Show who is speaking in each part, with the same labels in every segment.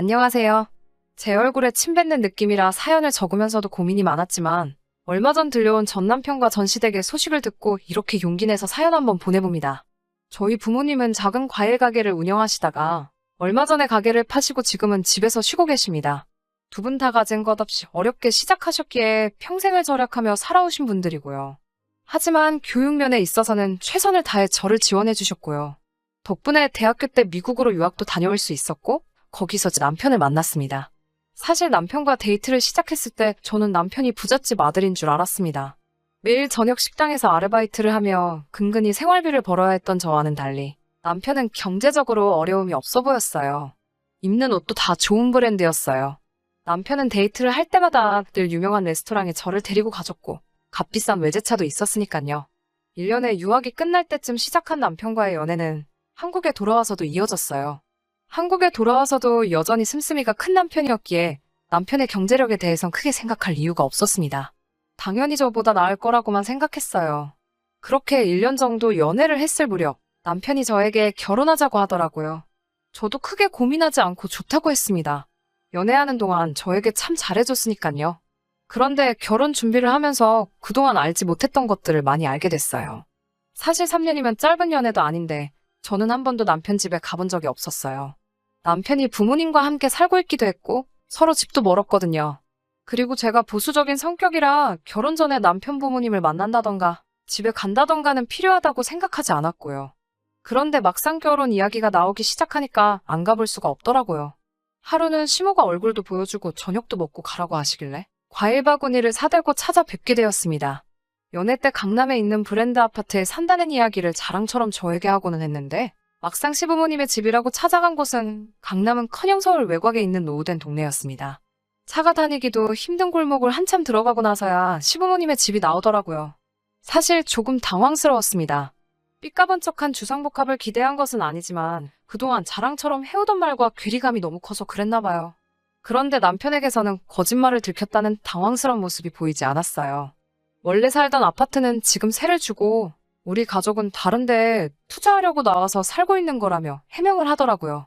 Speaker 1: 안녕하세요. 제 얼굴에 침 뱉는 느낌이라 사연을 적으면서도 고민이 많았지만 얼마 전 들려온 전 남편과 전 시댁의 소식을 듣고 이렇게 용기 내서 사연 한번 보내봅니다. 저희 부모님은 작은 과일 가게를 운영하시다가 얼마 전에 가게를 파시고 지금은 집에서 쉬고 계십니다. 두 분 다 가진 것 없이 어렵게 시작하셨기에 평생을 절약하며 살아오신 분들이고요. 하지만 교육면에 있어서는 최선을 다해 저를 지원해 주셨고요. 덕분에 대학교 때 미국으로 유학도 다녀올 수 있었고 거기서 남편을 만났습니다. 사실 남편과 데이트를 시작했을 때 저는 남편이 부잣집 아들인 줄 알았습니다. 매일 저녁 식당에서 아르바이트를 하며 근근히 생활비를 벌어야 했던 저와는 달리 남편은 경제적으로 어려움이 없어 보였어요. 입는 옷도 다 좋은 브랜드였어요. 남편은 데이트를 할 때마다 늘 유명한 레스토랑에 저를 데리고 가줬고 값비싼 외제차도 있었으니까요. 1년에 유학이 끝날 때쯤 시작한 남편과의 연애는 한국에 돌아와서도 이어졌어요. 한국에 돌아와서도 여전히 씀씀이가 큰 남편이었기에 남편의 경제력에 대해선 크게 생각할 이유가 없었습니다. 당연히 저보다 나을 거라고만 생각했어요. 그렇게 1년 정도 연애를 했을 무렵 남편이 저에게 결혼하자고 하더라고요. 저도 크게 고민하지 않고 좋다고 했습니다. 연애하는 동안 저에게 참 잘해줬으니까요. 그런데 결혼 준비를 하면서 그동안 알지 못했던 것들을 많이 알게 됐어요. 사실 3년이면 짧은 연애도 아닌데 저는 한 번도 남편 집에 가본 적이 없었어요. 남편이 부모님과 함께 살고 있기도 했고 서로 집도 멀었거든요. 그리고 제가 보수적인 성격이라 결혼 전에 남편 부모님을 만난다던가 집에 간다던가는 필요하다고 생각하지 않았고요. 그런데 막상 결혼 이야기가 나오기 시작하니까 안 가볼 수가 없더라고요. 하루는 시모가 얼굴도 보여주고 저녁도 먹고 가라고 하시길래 과일 바구니를 사들고 찾아뵙게 되었습니다. 연애 때 강남에 있는 브랜드 아파트에 산다는 이야기를 자랑처럼 저에게 하고는 했는데 막상 시부모님의 집이라고 찾아간 곳은 강남은커녕 서울 외곽에 있는 노후된 동네였습니다. 차가 다니기도 힘든 골목을 한참 들어가고 나서야 시부모님의 집이 나오더라고요. 사실 조금 당황스러웠습니다. 삐까번쩍한 주상복합을 기대한 것은 아니지만 그동안 자랑처럼 해오던 말과 괴리감이 너무 커서 그랬나 봐요. 그런데 남편에게서는 거짓말을 들켰다는 당황스러운 모습이 보이지 않았어요. 원래 살던 아파트는 지금 세를 주고 우리 가족은 다른데 투자하려고 나와서 살고 있는 거라며 해명을 하더라고요.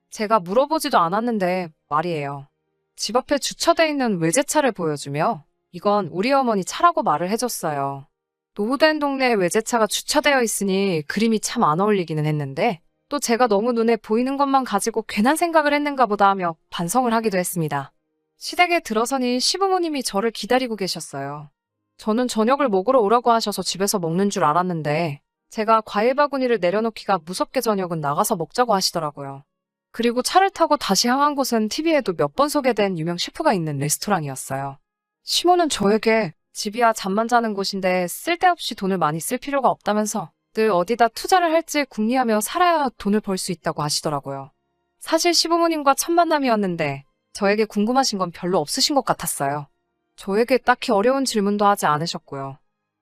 Speaker 1: 제가 물어보지도 않았는데 말이에요. 집 앞에 주차돼 있는 외제차를 보여주며 이건 우리 어머니 차라고 말을 해줬어요. 노후된 동네에 외제차가 주차되어 있으니 그림이 참 안 어울리기는 했는데 또 제가 너무 눈에 보이는 것만 가지고 괜한 생각을 했는가 보다 하며 반성을 하기도 했습니다. 시댁에 들어서니 시부모님이 저를 기다리고 계셨어요. 저는 저녁을 먹으러 오라고 하셔서 집에서 먹는 줄 알았는데 제가 과일 바구니를 내려놓기가 무섭게 저녁은 나가서 먹자고 하시더라고요. 그리고 차를 타고 다시 향한 곳은 TV에도 몇 번 소개된 유명 셰프가 있는 레스토랑이었어요. 시모는 저에게 집이야 잠만 자는 곳인데 쓸데없이 돈을 많이 쓸 필요가 없다면서 늘 어디다 투자를 할지 궁리하며 살아야 돈을 벌 수 있다고 하시더라고요. 사실 시부모님과 첫 만남이었는데 저에게 궁금하신 건 별로 없으신 것 같았어요. 저에게 딱히 어려운 질문도 하지 않으셨고요.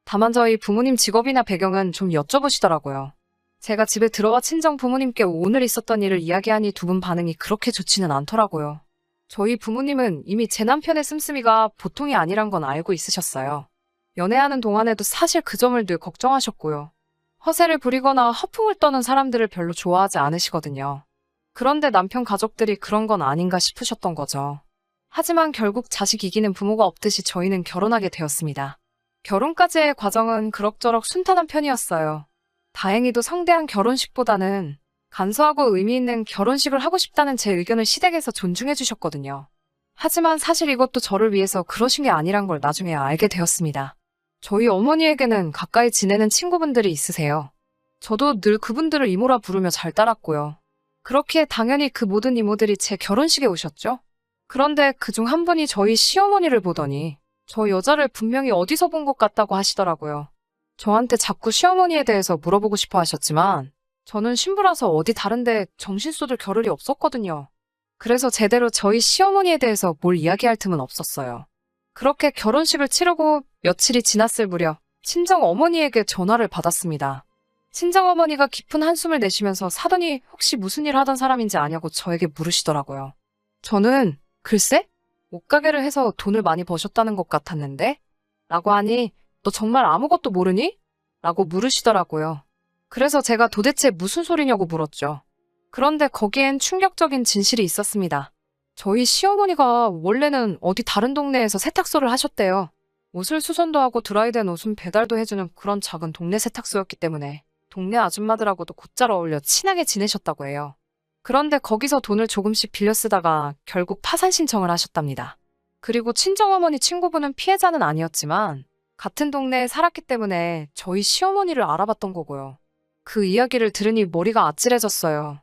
Speaker 1: 다만 저희 부모님 직업이나 배경은 좀 여쭤보시더라고요. 제가 집에 들어와 친정 부모님께 오늘 있었던 일을 이야기하니 두 분 반응이 그렇게 좋지는 않더라고요. 저희 부모님은 이미 제 남편의 씀씀이가 보통이 아니란 건 알고 있으셨어요. 연애하는 동안에도 사실 그 점을 늘 걱정하셨고요. 허세를 부리거나 허풍을 떠는 사람들을 별로 좋아하지 않으시거든요. 그런데 남편 가족들이 그런 건 아닌가 싶으셨던 거죠. 하지만 결국 자식 이기는 부모가 없듯이 저희는 결혼하게 되었습니다. 결혼까지의 과정은 그럭저럭 순탄한 편이었어요. 다행히도 성대한 결혼식보다는 간소하고 의미 있는 결혼식을 하고 싶다는 제 의견을 시댁에서 존중해 주셨거든요. 하지만 사실 이것도 저를 위해서 그러신 게 아니란 걸 나중에 알게 되었습니다. 저희 어머니에게는 가까이 지내는 친구분들이 있으세요. 저도 늘 그분들을 이모라 부르며 잘 따랐고요. 그렇기에 당연히 그 모든 이모들이 제 결혼식에 오셨죠. 그런데 그중 한 분이 저희 시어머니를 보더니 저 여자를 분명히 어디서 본 것 같다고 하시더라고요. 저한테 자꾸 시어머니에 대해서 물어보고 싶어 하셨지만 저는 신부라서 어디 다른데 정신 쏟을 겨를이 없었거든요. 그래서 제대로 저희 시어머니에 대해서 뭘 이야기할 틈은 없었어요. 그렇게 결혼식을 치르고 며칠이 지났을 무렵 친정 어머니에게 전화를 받았습니다. 친정 어머니가 깊은 한숨을 내쉬면서 사돈이 혹시 무슨 일 하던 사람인지 아냐고 저에게 물으시더라고요. 저는 글쎄? 옷가게를 해서 돈을 많이 버셨다는 것 같았는데? 라고 하니 너 정말 아무것도 모르니? 라고 물으시더라고요. 그래서 제가 도대체 무슨 소리냐고 물었죠. 그런데 거기엔 충격적인 진실이 있었습니다. 저희 시어머니가 원래는 어디 다른 동네에서 세탁소를 하셨대요. 옷을 수선도 하고 드라이된 옷은 배달도 해주는 그런 작은 동네 세탁소였기 때문에 동네 아줌마들하고도 곧잘 어울려 친하게 지내셨다고 해요. 그런데 거기서 돈을 조금씩 빌려 쓰다가 결국 파산 신청을 하셨답니다. 그리고 친정어머니 친구분은 피해자는 아니었지만 같은 동네에 살았기 때문에 저희 시어머니를 알아봤던 거고요. 그 이야기를 들으니 머리가 아찔해졌어요.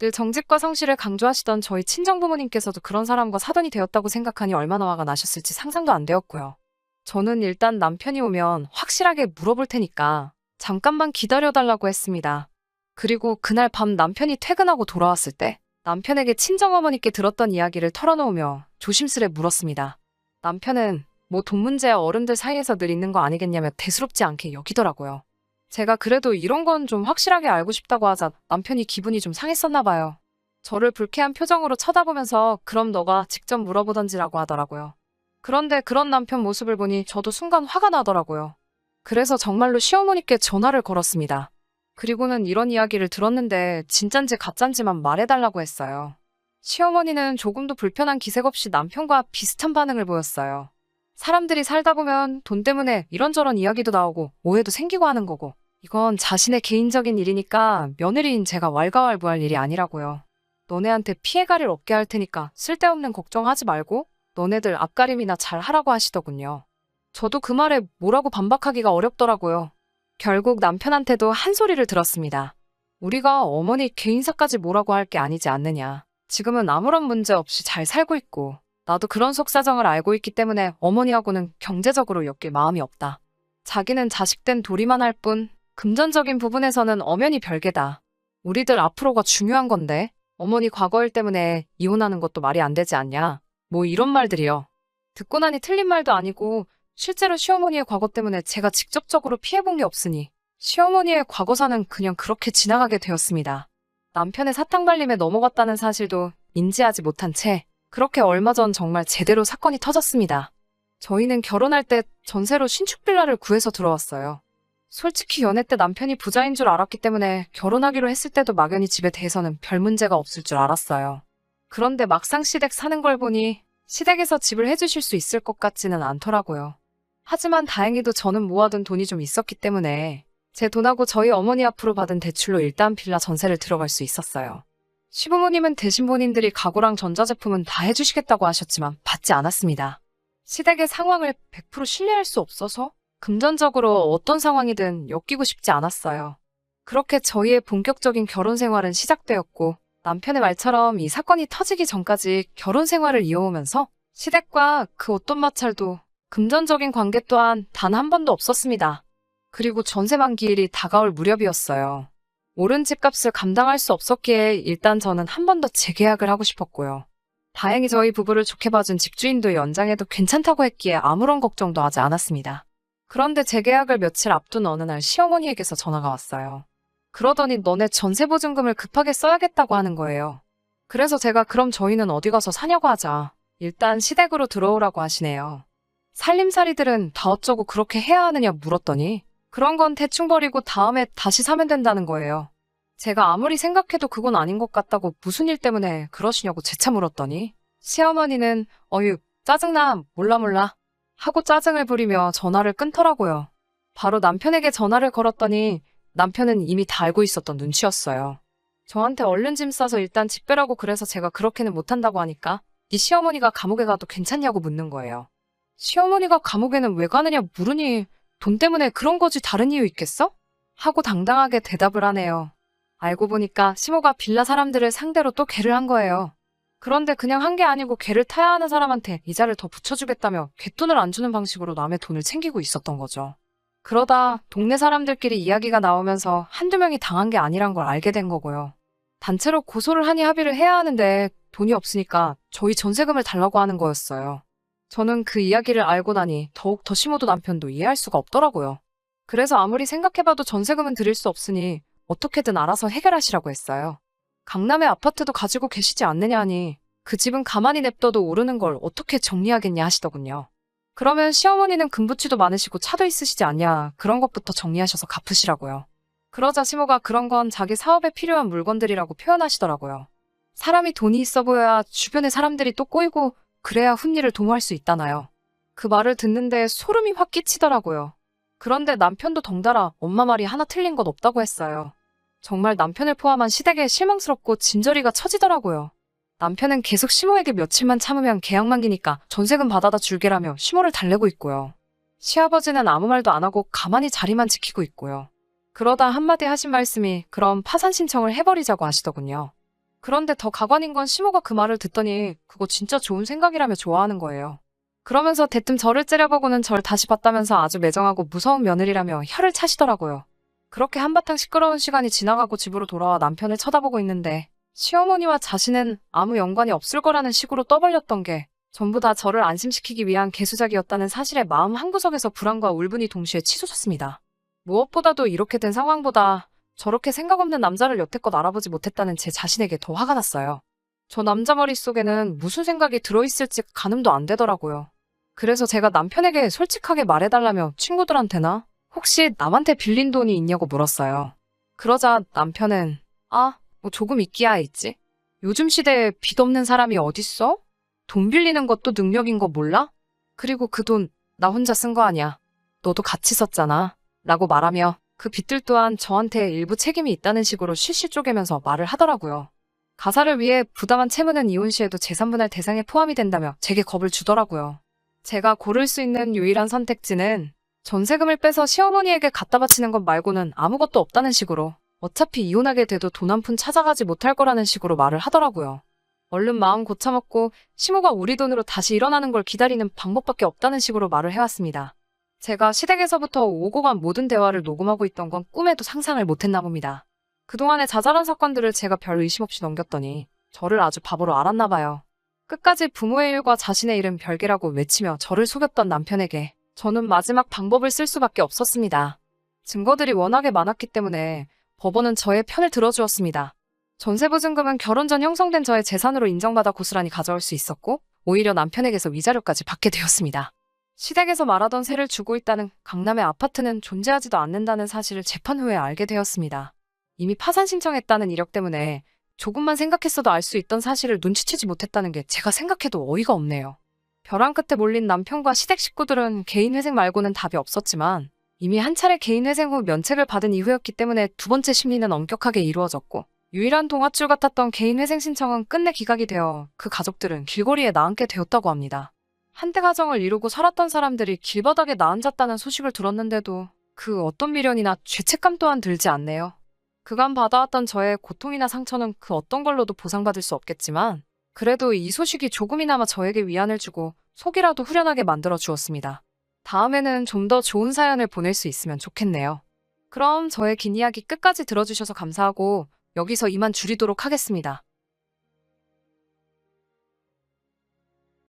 Speaker 1: 늘 정직과 성실을 강조하시던 저희 친정부모님께서도 그런 사람과 사돈이 되었다고 생각하니 얼마나 화가 나셨을지 상상도 안 되었고요. 저는 일단 남편이 오면 확실하게 물어볼 테니까 잠깐만 기다려달라고 했습니다. 그리고 그날 밤 남편이 퇴근하고 돌아왔을 때 남편에게 친정어머니께 들었던 이야기를 털어놓으며 조심스레 물었습니다. 남편은 뭐 돈 문제야 어른들 사이에서 늘 있는 거 아니겠냐며 대수롭지 않게 여기더라고요. 제가 그래도 이런 건 좀 확실하게 알고 싶다고 하자 남편이 기분이 좀 상했었나 봐요. 저를 불쾌한 표정으로 쳐다보면서 그럼 너가 직접 물어보던지라고 하더라고요. 그런데 그런 남편 모습을 보니 저도 순간 화가 나더라고요. 그래서 정말로 시어머니께 전화를 걸었습니다. 그리고는 이런 이야기를 들었는데 진짠지 가짠지만 말해달라고 했어요. 시어머니는 조금도 불편한 기색 없이 남편과 비슷한 반응을 보였어요. 사람들이 살다 보면 돈 때문에 이런저런 이야기도 나오고 오해도 생기고 하는 거고 이건 자신의 개인적인 일이니까 며느리인 제가 왈가왈부할 일이 아니라고요. 너네한테 피해가를 없게 할 테니까 쓸데없는 걱정하지 말고 너네들 앞가림이나 잘 하라고 하시더군요. 저도 그 말에 뭐라고 반박하기가 어렵더라고요. 결국 남편한테도 한 소리를 들었습니다. 우리가 어머니 개인사까지 뭐라고 할 게 아니지 않느냐. 지금은 아무런 문제 없이 잘 살고 있고 나도 그런 속사정을 알고 있기 때문에 어머니하고는 경제적으로 엮일 마음이 없다. 자기는 자식된 도리만 할 뿐 금전적인 부분에서는 엄연히 별개다. 우리들 앞으로가 중요한 건데 어머니 과거 일 때문에 이혼하는 것도 말이 안 되지 않냐. 뭐 이런 말들이요. 듣고 나니 틀린 말도 아니고 실제로 시어머니의 과거 때문에 제가 직접적으로 피해본 게 없으니 시어머니의 과거사는 그냥 그렇게 지나가게 되었습니다. 남편의 사탕 발림에 넘어갔다는 사실도 인지하지 못한 채 그렇게 얼마 전 정말 제대로 사건이 터졌습니다. 저희는 결혼할 때 전세로 신축 빌라를 구해서 들어왔어요. 솔직히 연애 때 남편이 부자인 줄 알았기 때문에 결혼하기로 했을 때도 막연히 집에 대해서는 별 문제가 없을 줄 알았어요. 그런데 막상 시댁 사는 걸 보니 시댁에서 집을 해주실 수 있을 것 같지는 않더라고요. 하지만 다행히도 저는 모아둔 돈이 좀 있었기 때문에 제 돈하고 저희 어머니 앞으로 받은 대출로 일단 빌라 전세를 들어갈 수 있었어요. 시부모님은 대신 본인들이 가구랑 전자제품은 다 해주시겠다고 하셨지만 받지 않았습니다. 시댁의 상황을 100% 신뢰할 수 없어서 금전적으로 어떤 상황이든 엮이고 싶지 않았어요. 그렇게 저희의 본격적인 결혼 생활은 시작되었고 남편의 말처럼 이 사건이 터지기 전까지 결혼 생활을 이어오면서 시댁과 그 어떤 마찰도 금전적인 관계 또한 단 한 번도 없었습니다. 그리고 전세 만기일이 다가올 무렵이었어요. 오른 집값을 감당할 수 없었기에 일단 저는 한 번 더 재계약을 하고 싶었고요. 다행히 저희 부부를 좋게 봐준 집주인도 연장해도 괜찮다고 했기에 아무런 걱정도 하지 않았습니다. 그런데 재계약을 며칠 앞둔 어느 날 시어머니에게서 전화가 왔어요. 그러더니 너네 전세보증금을 급하게 써야겠다고 하는 거예요. 그래서 제가 그럼 저희는 어디 가서 사냐고 하자. 일단 시댁으로 들어오라고 하시네요. 살림살이들은 다 어쩌고 그렇게 해야 하느냐 물었더니 그런 건 대충 버리고 다음에 다시 사면 된다는 거예요. 제가 아무리 생각해도 그건 아닌 것 같다고 무슨 일 때문에 그러시냐고 재차 물었더니 시어머니는 어휴 짜증나 몰라 하고 짜증을 부리며 전화를 끊더라고요. 바로 남편에게 전화를 걸었더니 남편은 이미 다 알고 있었던 눈치였어요. 저한테 얼른 짐 싸서 일단 집 빼라고 그래서 제가 그렇게는 못한다고 하니까 네 시어머니가 감옥에 가도 괜찮냐고 묻는 거예요. 시어머니가 감옥에는 왜 가느냐 물으니 돈 때문에 그런 거지 다른 이유 있겠어? 하고 당당하게 대답을 하네요. 알고 보니까 시모가 빌라 사람들을 상대로 또 개를 한 거예요. 그런데 그냥 한 게 아니고 개를 타야 하는 사람한테 이자를 더 붙여주겠다며 갯돈을 안 주는 방식으로 남의 돈을 챙기고 있었던 거죠. 그러다 동네 사람들끼리 이야기가 나오면서 한두 명이 당한 게 아니란 걸 알게 된 거고요. 단체로 고소를 하니 합의를 해야 하는데 돈이 없으니까 저희 전세금을 달라고 하는 거였어요. 저는 그 이야기를 알고 나니 더욱 더 시모도 남편도 이해할 수가 없더라고요. 그래서 아무리 생각해봐도 전세금은 드릴 수 없으니 어떻게든 알아서 해결하시라고 했어요. 강남의 아파트도 가지고 계시지 않느냐 하니 그 집은 가만히 냅둬도 오르는 걸 어떻게 정리하겠냐 하시더군요. 그러면 시어머니는 금부치도 많으시고 차도 있으시지 않냐 그런 것부터 정리하셔서 갚으시라고요. 그러자 시모가 그런 건 자기 사업에 필요한 물건들이라고 표현하시더라고요. 사람이 돈이 있어 보여야 주변의 사람들이 또 꼬이고 그래야 훈리를 도모할 수 있다나요. 그 말을 듣는데 소름이 확 끼치더라고요. 그런데 남편도 덩달아 엄마 말이 하나 틀린 것 없다고 했어요. 정말 남편을 포함한 시댁에 실망스럽고 진저리가 처지더라고요. 남편은 계속 시모에게 며칠만 참으면 계약 만기니까 전세금 받아다 줄게라며 시모를 달래고 있고요. 시아버지는 아무 말도 안 하고 가만히 자리만 지키고 있고요. 그러다 한마디 하신 말씀이 그럼 파산 신청을 해버리자고 하시더군요. 그런데 더 가관인 건 시모가 그 말을 듣더니 그거 진짜 좋은 생각이라며 좋아하는 거예요. 그러면서 대뜸 저를 째려보고는 절 다시 봤다면서 아주 매정하고 무서운 며느리라며 혀를 차시더라고요. 그렇게 한바탕 시끄러운 시간이 지나가고 집으로 돌아와 남편을 쳐다보고 있는데 시어머니와 자신은 아무 연관이 없을 거라는 식으로 떠벌렸던 게 전부 다 저를 안심시키기 위한 개수작이었다는 사실에 마음 한구석에서 불안과 울분이 동시에 치솟았습니다. 무엇보다도 이렇게 된 상황보다 저렇게 생각 없는 남자를 여태껏 알아보지 못했다는 제 자신에게 더 화가 났어요. 저 남자 머릿속에는 무슨 생각이 들어있을지 가늠도 안 되더라고요. 그래서 제가 남편에게 솔직하게 말해달라며 친구들한테나 혹시 남한테 빌린 돈이 있냐고 물었어요. 그러자 남편은 뭐 조금 있기야 있지. 요즘 시대에 빚 없는 사람이 어딨어? 돈 빌리는 것도 능력인 거 몰라? 그리고 그 돈 나 혼자 쓴 거 아니야. 너도 같이 썼잖아. 라고 말하며 그 빚들 또한 저한테 일부 책임이 있다는 식으로 실실 쪼개면서 말을 하더라고요. 가사를 위해 부당한 채무는 이혼 시에도 재산분할 대상에 포함이 된다며 제게 겁을 주더라고요. 제가 고를 수 있는 유일한 선택지는 전세금을 빼서 시어머니에게 갖다 바치는 것 말고는 아무것도 없다는 식으로 어차피 이혼하게 돼도 돈 한 푼 찾아가지 못할 거라는 식으로 말을 하더라고요. 얼른 마음 고쳐먹고 시모가 우리 돈으로 다시 일어나는 걸 기다리는 방법밖에 없다는 식으로 말을 해왔습니다. 제가 시댁에서부터 오고 간 모든 대화를 녹음하고 있던 건 꿈에도 상상을 못했나 봅니다. 그동안의 자잘한 사건들을 제가 별 의심 없이 넘겼더니 저를 아주 바보로 알았나 봐요. 끝까지 부모의 일과 자신의 일은 별개라고 외치며 저를 속였던 남편에게 저는 마지막 방법을 쓸 수밖에 없었습니다. 증거들이 워낙에 많았기 때문에 법원은 저의 편을 들어주었습니다. 전세보증금은 결혼 전 형성된 저의 재산으로 인정받아 고스란히 가져올 수 있었고 오히려 남편에게서 위자료까지 받게 되었습니다. 시댁에서 말하던 세를 주고 있다는 강남의 아파트는 존재하지도 않는다는 사실을 재판 후에 알게 되었습니다. 이미 파산 신청했다는 이력 때문에 조금만 생각했어도 알 수 있던 사실을 눈치채지 못했다는 게 제가 생각해도 어이가 없네요. 벼랑 끝에 몰린 남편과 시댁 식구들은 개인회생 말고는 답이 없었지만 이미 한 차례 개인회생 후 면책을 받은 이후였기 때문에 두 번째 심리는 엄격하게 이루어졌고 유일한 동아줄 같았던 개인회생 신청은 끝내 기각이 되어 그 가족들은 길거리에 나앉게 되었다고 합니다. 한때 가정을 이루고 살았던 사람들이 길바닥에 나앉았다는 소식을 들었는데도 그 어떤 미련이나 죄책감 또한 들지 않네요. 그간 받아왔던 저의 고통이나 상처는 그 어떤 걸로도 보상받을 수 없겠지만 그래도 이 소식이 조금이나마 저에게 위안을 주고 속이라도 후련하게 만들어 주었습니다. 다음에는 좀 더 좋은 사연을 보낼 수 있으면 좋겠네요. 그럼 저의 긴 이야기 끝까지 들어주셔서 감사하고 여기서 이만 줄이도록 하겠습니다.